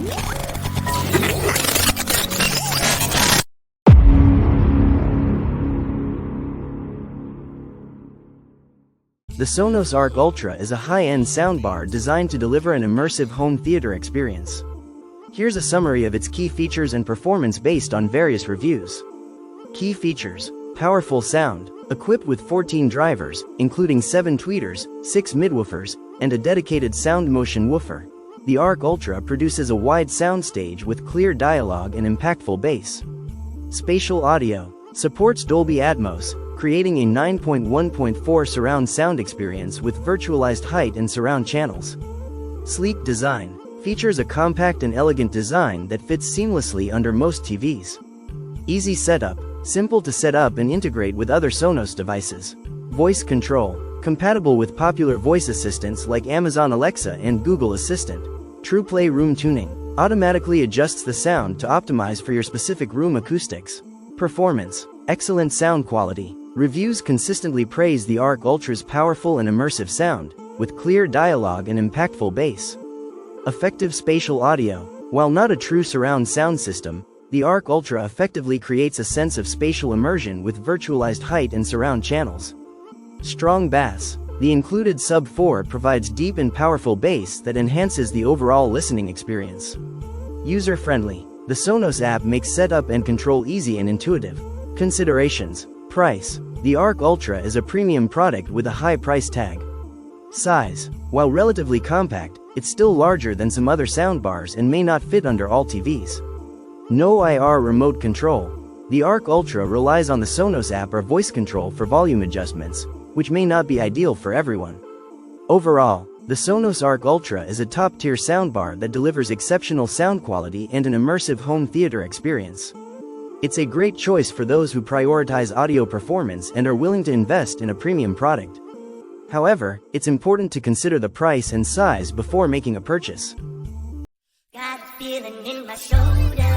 The Sonos Arc Ultra is a high-end soundbar designed to deliver an immersive home theater experience. Here's a summary of its key features and performance based on various reviews. Key features: powerful sound, equipped with 14 drivers, including 7 tweeters, 6 midwoofers, and a dedicated sound motion woofer. The Arc Ultra produces a wide soundstage with clear dialogue and impactful bass. Spatial audio, supports Dolby Atmos, creating a 9.1.4 surround sound experience with virtualized height and surround channels. Sleek design, features a compact and elegant design that fits seamlessly under most TVs. Easy setup, simple to set up and integrate with other Sonos devices. Voice control, compatible with popular voice assistants like Amazon Alexa and Google Assistant. TruePlay room tuning, automatically adjusts the sound to optimize for your specific room acoustics. Performance, excellent sound quality. Reviews consistently praise the Arc Ultra's powerful and immersive sound, with clear dialogue and impactful bass. Effective spatial audio, while not a true surround sound system, the Arc Ultra effectively creates a sense of spatial immersion with virtualized height and surround channels. Strong bass, the included Sub 4 provides deep and powerful bass that enhances the overall listening experience. User-friendly, the Sonos app makes setup and control easy and intuitive. Considerations: price. The Arc Ultra is a premium product with a high price tag. Size. While relatively compact, it's still larger than some other soundbars and may not fit under all TVs. No IR remote control. The Arc Ultra relies on the Sonos app or voice control for volume adjustments, which may not be ideal for everyone. Overall, the Sonos Arc Ultra is a top-tier soundbar that delivers exceptional sound quality and an immersive home theater experience. It's a great choice for those who prioritize audio performance and are willing to invest in a premium product. However, it's important to consider the price and size before making a purchase. Got a feeling in my shoulder.